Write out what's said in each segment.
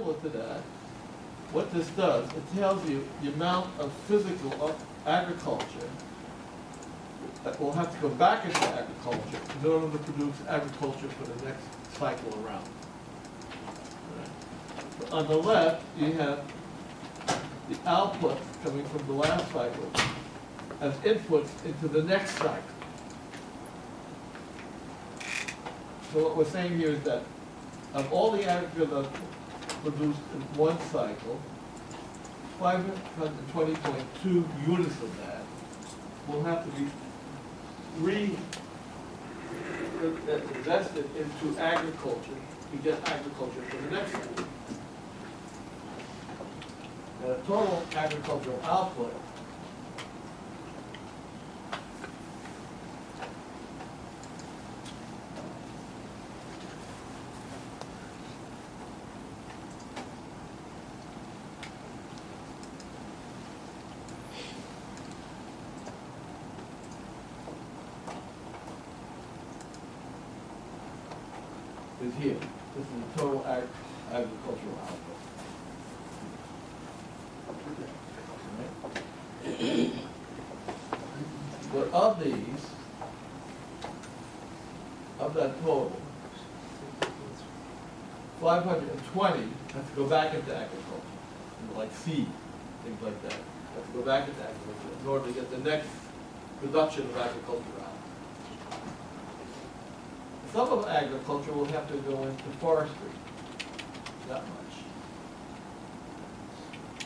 output to that, what this does, it tells you the amount of physical agriculture that will have to go back into agriculture in order to produce agriculture for the next cycle around. Right. On the left, you have the output coming from the last cycle as inputs into the next cycle. So what we're saying here is that of all the aggregate that's produced in one cycle, 520.2 units of that will have to be invested into agriculture to get agriculture for the next cycle. And the total agricultural output is here. This is the total agricultural output. Right? But of these, of that total, 520 have to go back into agriculture, like seed, things like that. Have to go back into agriculture in order to get the next production of agriculture out. Some of agriculture will have to go into forestry, not much.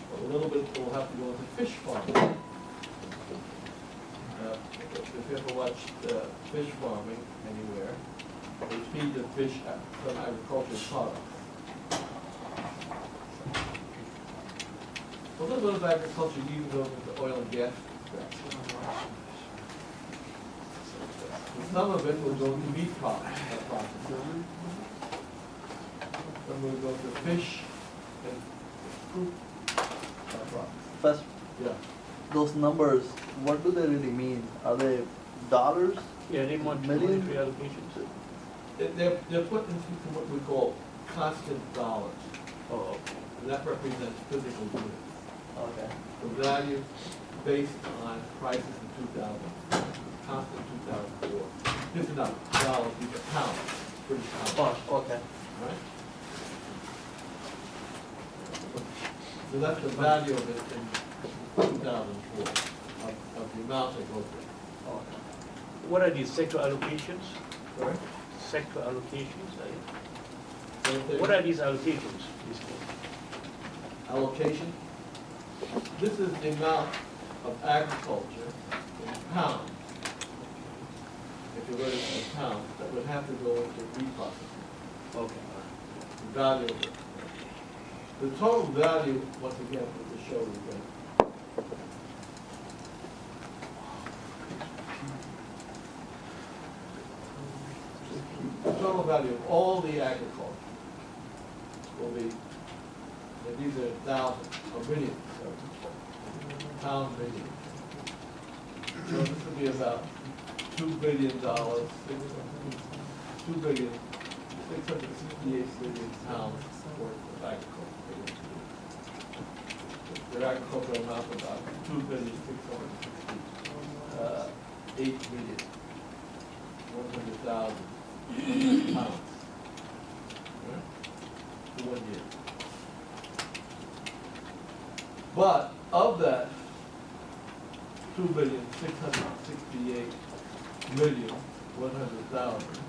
But a little bit will have to go into fish farming. If you ever watched fish farming anywhere, they feed the fish from agricultural products. A little bit of agriculture even goes into oil and gas extraction. Some of it will go to meat processing. Some will go to fish and fruit processing. First, Yeah. those numbers, what do they really mean? Are they dollars? Yeah, they want Million? monetary allocations. They're put into what we call constant dollars. Oh, okay. And that represents physical units. Okay. The value based on prices in 2000, constant 2004. This is not dollars, these are pounds, British pounds. Oh, okay. Right? So that's the value of it in 2004, of the amount that goes there. Okay. What are these sector allocations? Sorry? Sector allocations, So if what there's are these allocations? allocation? This is the amount of agriculture in pounds. If you wrote it in pounds, that would have to go into reprocessing. Okay. The value of it. The total value, once again, for the show again. The total value of all the agriculture will be, and these are thousands or millions, pound millions. So this will be about $2 billion, 668 billion pounds worth of agriculture. Their agricultural amount is about 2,668,100,000 pounds. Right? For 1 year. But of that 2,668,100,000,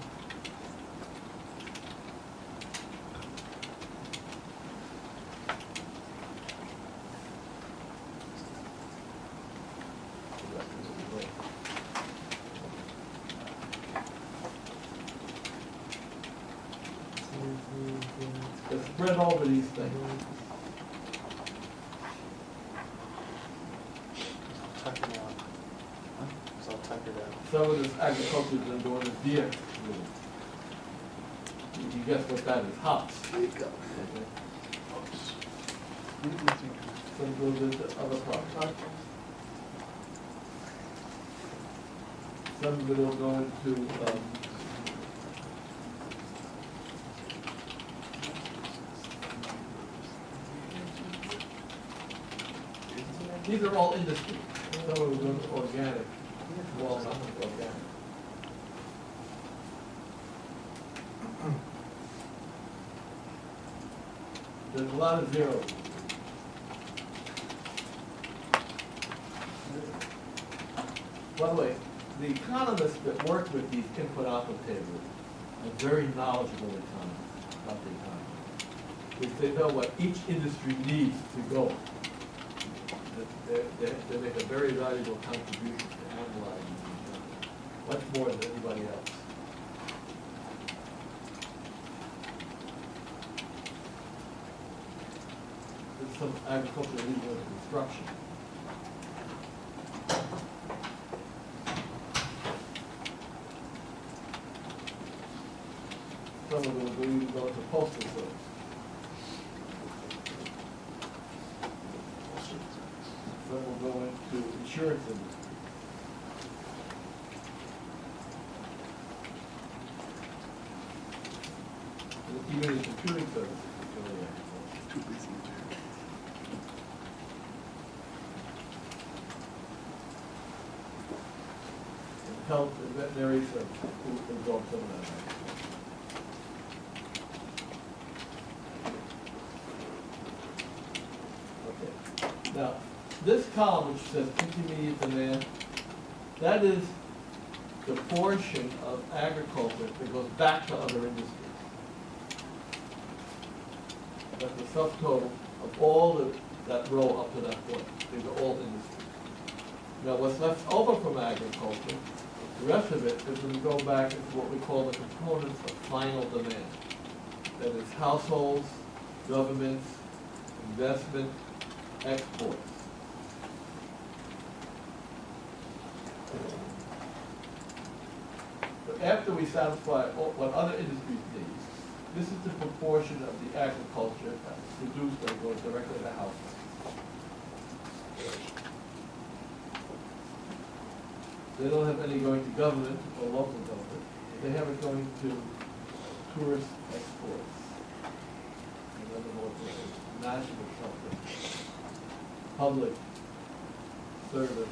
it's spread over these things. Tuck it out. So I'll tuck it out. Some of this agriculture is doing is deer movement. You guess what that is? Hops. There you go. Some goes into other products. Some of it will go into these are all industry. Some of them are organic, well, not organic. There's a lot of zeros. By the way, the economists that work with these input-output tables are very knowledgeable economists about the economy. Because they know what each industry needs to go. They make a very valuable contribution to analyzing the economy, much more than anybody else. There's some agricultural legal and construction. Some of them will even go to postal service. Some will go into insurance industry. And even in computing services, it's really agriculture. Too busy. And health and veterinary services will absorb some of that. Now, this column which says intermediate demand, that is the portion of agriculture that goes back to other industries. That's the subtotal of all that row up to that point. These are all industries. Now, what's left over from agriculture, the rest of it is going to go back into what we call the components of final demand. That is households, governments, investment, exports. But after we satisfy what other industries need, this is the proportion of the agriculture that's produced that goes directly to households. They don't have any going to government or local government. They have it going to tourist exports. In other words, national something. Public service.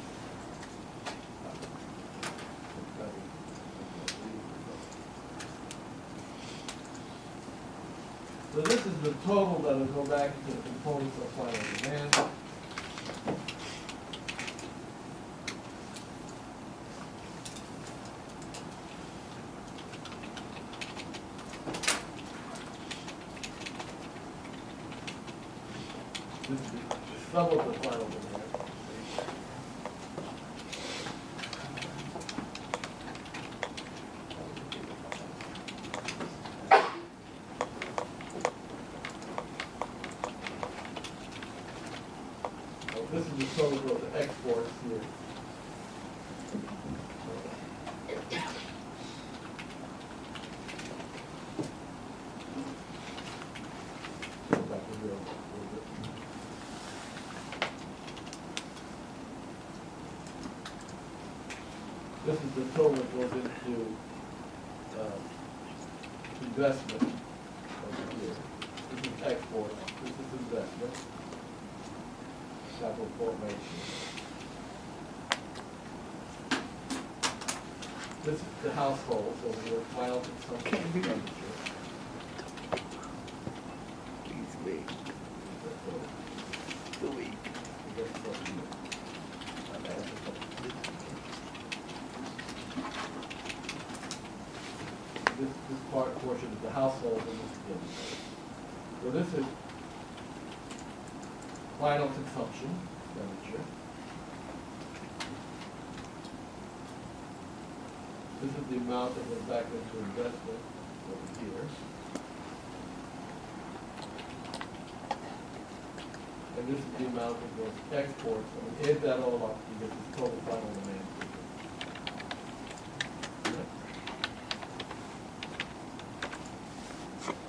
So this is the total that will go back to the components of final demand. This is the sum of the final demand. This is the total of the exports here. Go back to here a little bit. This is the total that goes into investment over here. This is export. This is investment. Capital formation. This is the household, so we're final consumption expenditure. Please wait. The week. This portion is the household and this is the industry. So this is final consumption expenditure. This is the amount that goes back into investment over here. And this is the amount that goes to exports. And we add that all up, you get this total final demand.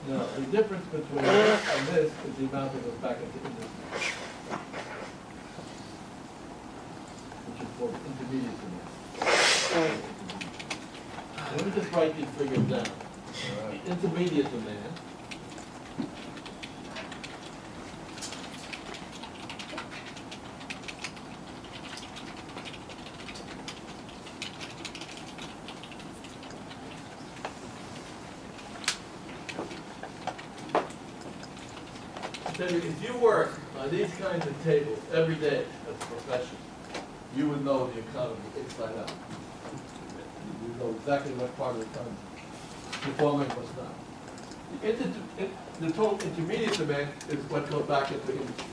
Now, the difference between this and this is the amount that goes back into industry, which is called intermediate demand. Let me just write these figures down. The intermediate demand tell you, if you work on these kinds of tables every day as a profession, you would know the economy inside out. You know exactly what part of the economy is performing, what's not. The total intermediate demand is what goes back into industry.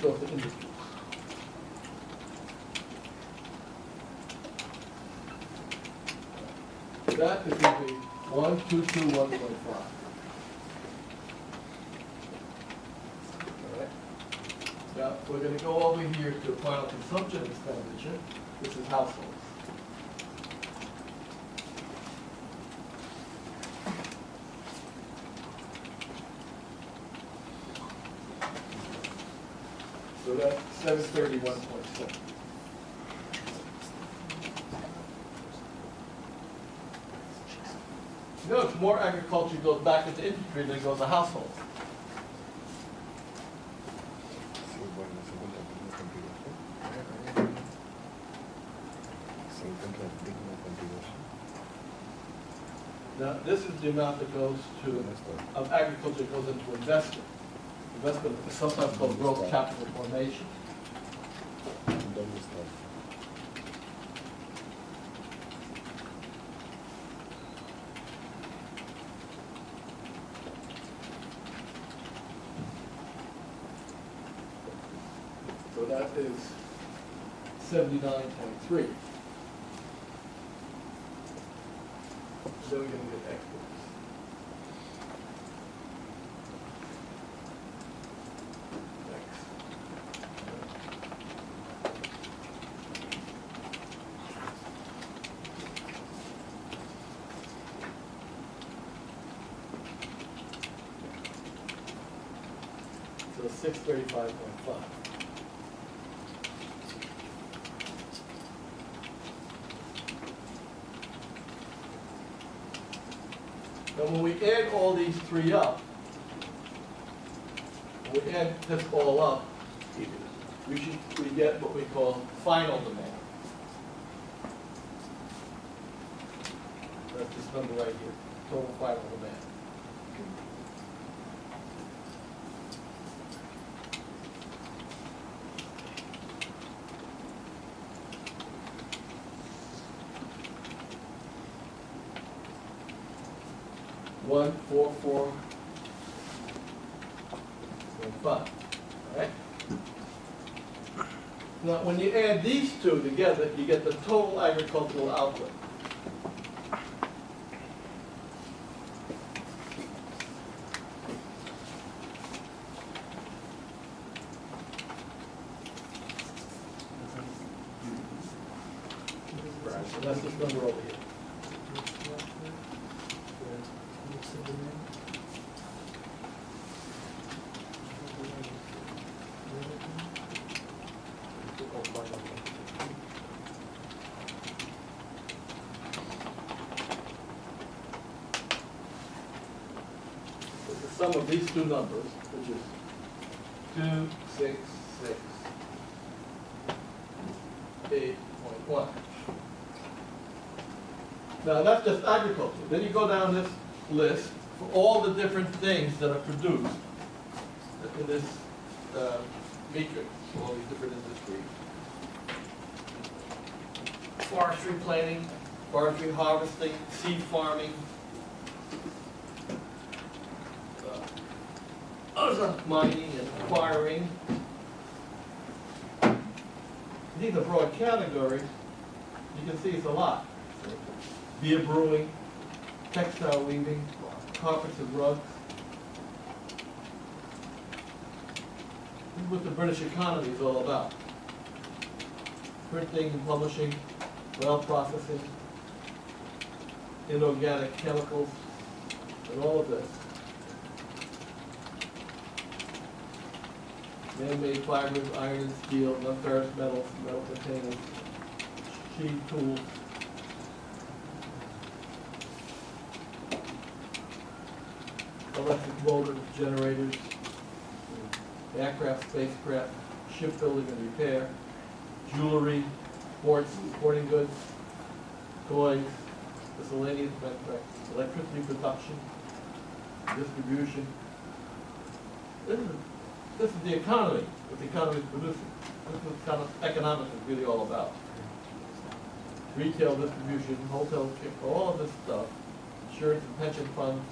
Goes to industry. That is going to be 122.1.5. Now, we're going to go over here to final consumption expenditure. This is households. So that's 731.7. You know, it's more agriculture goes back into industry than it goes to households. Now, this is the amount that goes to, of agriculture that goes into investment. Investment is sometimes called growth capital formation. So that is 79.3. Then we're going to get exports. So 635.5. Now when we add all these three up, when we add this all up, we get what we call final demand. That's this number right here, total final demand. One, 4, 4, 5. All right? Now, when you add these two together, you get the total agricultural output. So that's this number over here. The sum of these two numbers, which is 266.8.1. Now that's just agriculture. Then you go down this list for all the different things that are produced in this matrix, all these different industries. Forestry planting, forestry harvesting, seed farming, other mining and acquiring. These are broad categories. You can see it's a lot. Beer brewing, textile weaving, carpets and rugs. This is what the British economy is all about. Printing and publishing, rail processing, inorganic chemicals, and all of this. Man-made fibers, iron and steel, non-ferrous metals, metal containers, sheet tools. Electric motors, generators, aircraft, spacecraft, shipbuilding and repair, jewelry, sporting goods, toys, miscellaneous manufacturing, electricity production, distribution. This is the economy, what the economy is producing. This is what kind of economics is really all about. Retail distribution, hotel, all of this stuff, insurance and pension funds.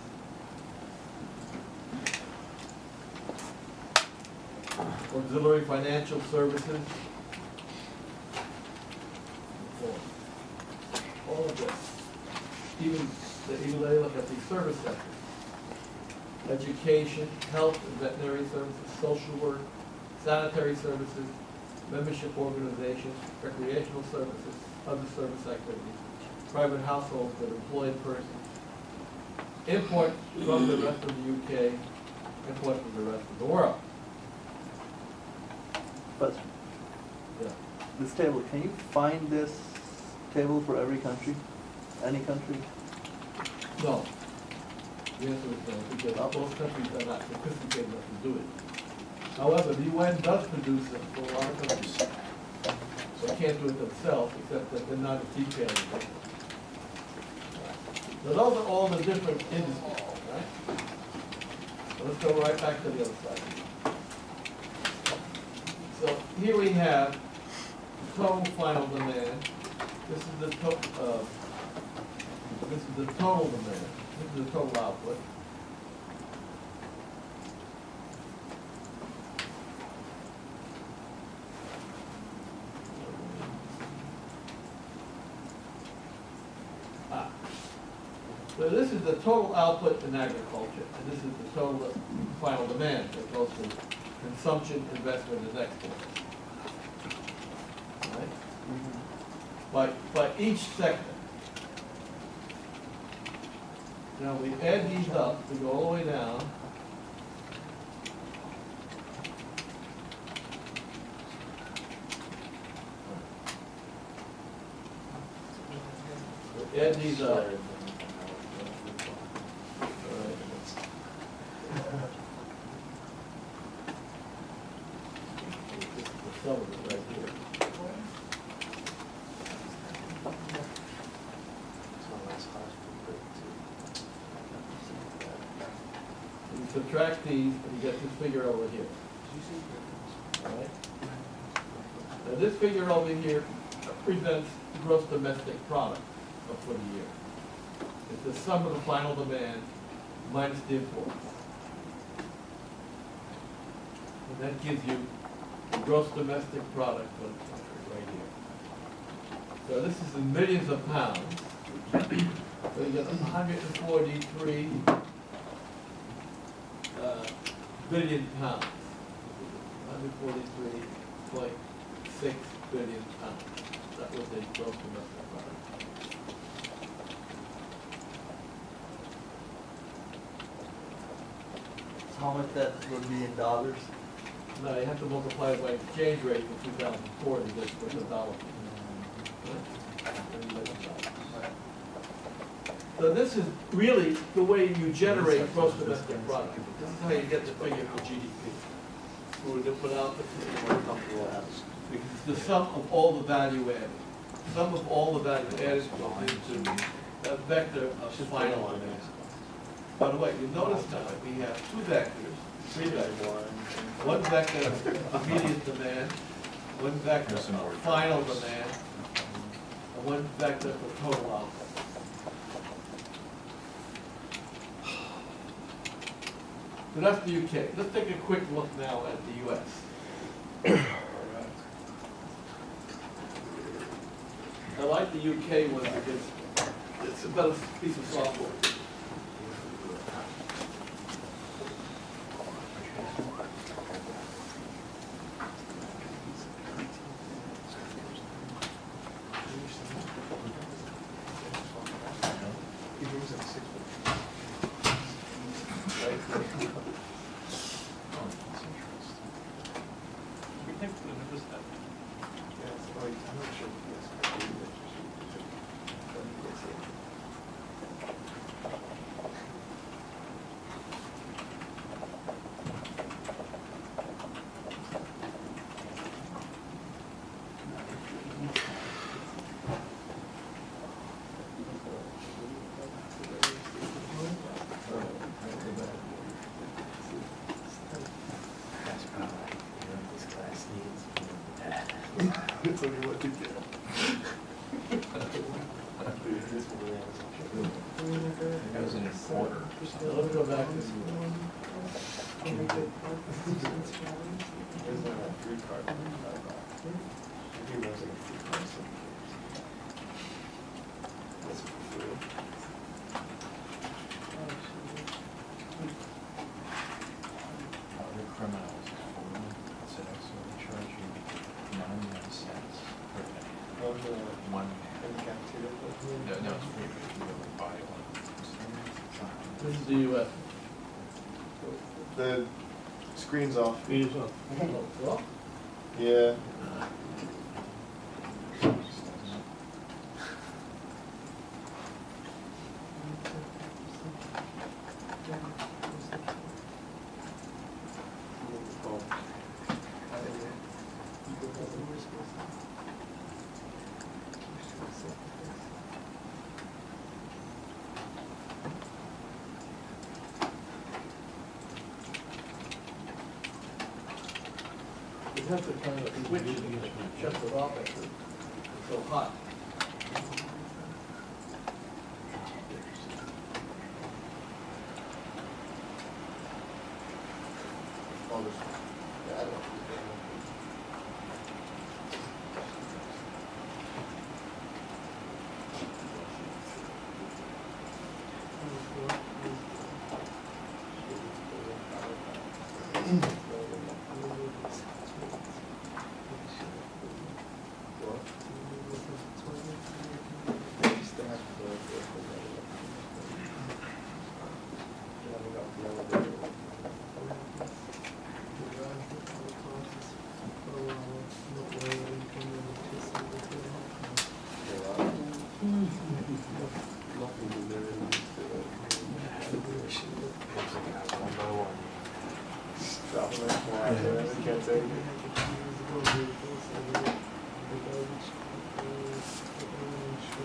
Auxiliary financial services. All of this. Even they look at the service sector. Education, health and veterinary services, social work, sanitary services, membership organizations, recreational services, other service activities, private households that employ a person, import from the rest of the UK, import from the rest of the world. But Yeah. this table, can you find this table for every country? Any country? No. The answer is no, because most countries are not sophisticated enough to do it. However, the UN does produce them for a lot of countries. They can't do it themselves, except that they're not as detailed as they. So those are all the different industries, right? So let's go right back to the other side. So here we have the total final demand. This is the total demand. This is the total output. So this is the total output in agriculture, and this is the total final demand that goes to consumption, investment, and export. Right? By each sector. Now we add these up to go all the way down. We add these up. Some of it right here. You subtract these, and you get this figure over here. All right? Now this figure over here represents gross domestic product for the year. It's the sum of the final demand minus the imports. And that gives you the gross domestic product for the country right here. So this is in millions of pounds. So you get 143 billion pounds. 143.6 billion pounds. That was the gross domestic product. How much that would be in dollars? Now you have to multiply it by exchange rate for 2004 to get what the dollar. So this is really the way you generate gross domestic product. This is how you get the figure for GDP. We would put out the sum of all the value added. Sum of all the value added goes into that vector of final demand. By the way, you notice now that we have two vectors, three vectors. One vector of immediate demand, one vector of final demand, and one vector for total output. So that's the UK. Let's take a quick look now at the US. I like the UK one because it's a better piece of software. It's only what to get. It was in a quarter or something. Let's go back to this. There's not a free card. He runs like a free card. That's for free. Other criminals, so they charge you 99 cents per day. On the, One in the cafeteria. no, it's free if you go and buy one. This is the US. The screen's off. Fees off. Well, Yeah. you have to kind of switch it, shut it off after it's so hot. Yeah, I don't. Dropping like more out there, I can't take it.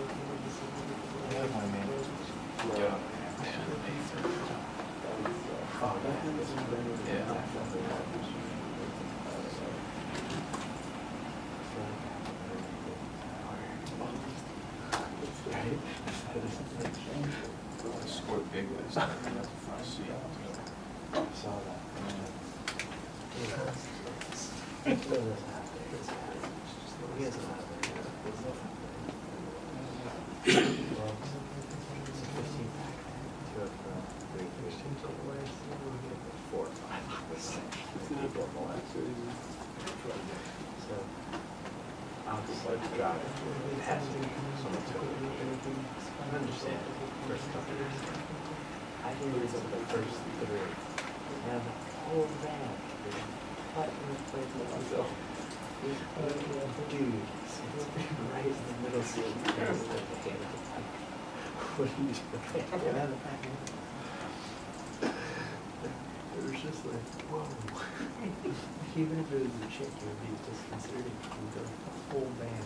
I have my man. Get up and they throw it out. I scored big last night. That's the front seat. Saw that. I'll just like drive it to it. Has to be someone to I understand first couple years. I think it was over the first three. And the whole band, cut and played with myself. Dude, it's right in the middle seat. What are you doing? It was just like, whoa. Even if it was a chick, it would be disconcerting with the whole band.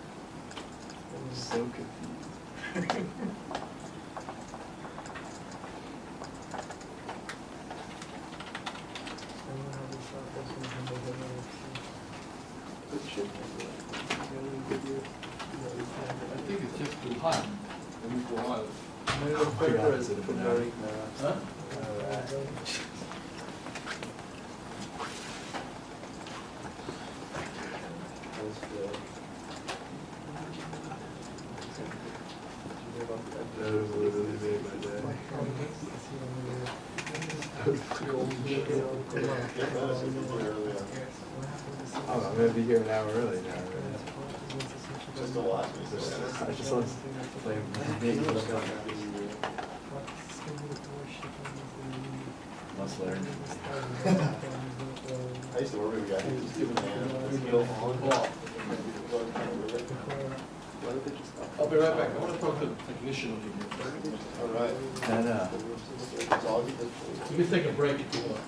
I was so confused. I think it's just too hot. Let me go out. Maybe the filter is very Huh? That was literally made my day. Oh, I'm gonna be here an hour early now. Just a lot. I just want to play must learn. I used to work with a guy who was doing man. I'll be right back. I want to talk to the technician over here. All right. And, It's all good. You can take a break if you want.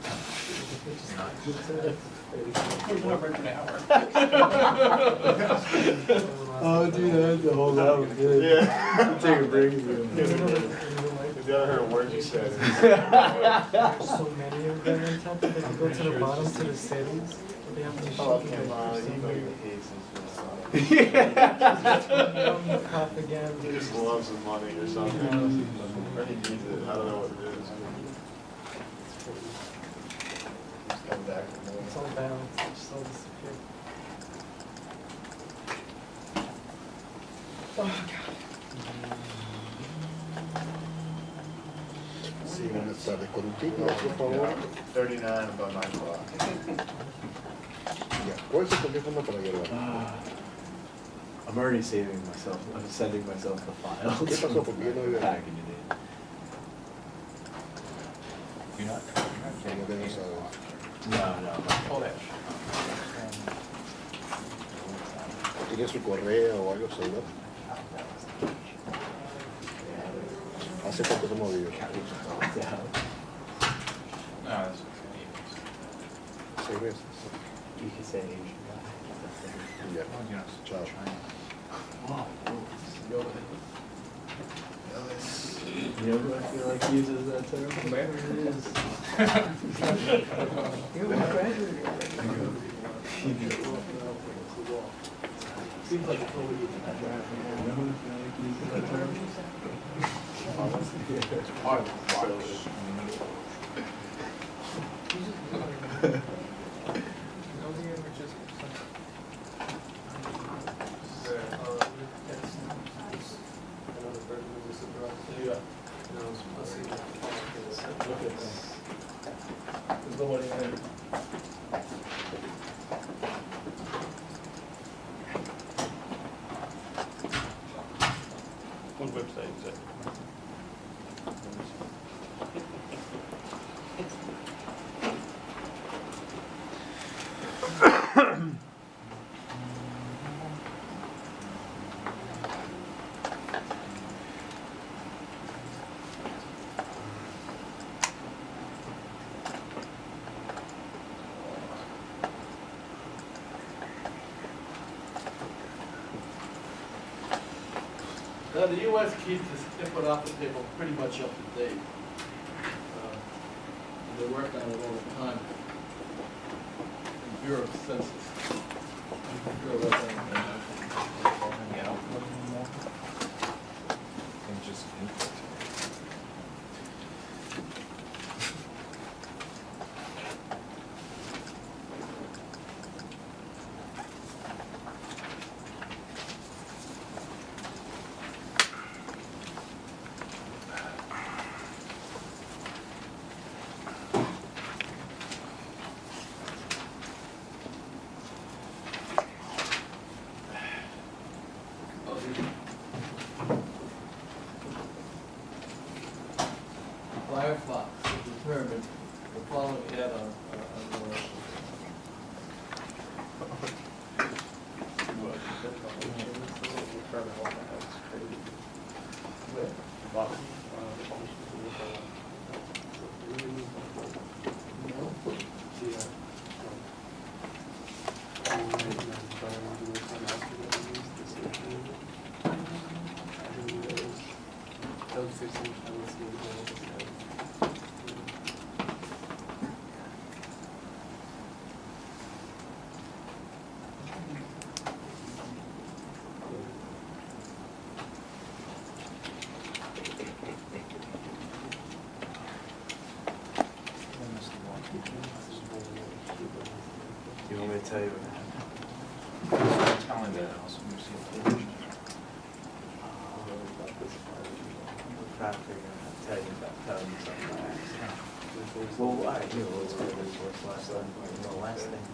Oh, dude, I had to hold out. Yeah. Take a break. If you ever heard of working said. There's so many of them in town, that if you go to the bottom to the cities, they have to Oh, show okay, you well, like he some fucking weird hates his propaganda. He just loves his money or something. Or he needs it, I don't know what it is. Just come back from It's all balanced, it just all disappeared. Oh, God. See, Buenas tardes, con un título, por favor. 39 about 9 o'clock. Ya, ¿cuál es el teléfono para llevar? I'm already saving myself, I'm sending myself the files. ¿Qué pasó? Porque yo no veo. Packaging it in. You're not No tenemos a... No, no. ¿Tiene su correo o algo así, no? ¿Hace cuánto se movió? Yeah. 6 meses. You can say Asian guy. Ya, chao. You know who I feel like uses that term? Seems like it's always. You know who I feel like uses that term? Yeah. Look at that. There's nobody in there. What website is it? Now, the US keeps this input output table pretty much up to date. They work on it all the time. The Bureau of Census. Bureau of Revenue. Firefox determined the following add-on. You want me to tell you what happened? Trying to figure out how to tell you something by accident. Well, I knew it was good, it was last time, the last thing.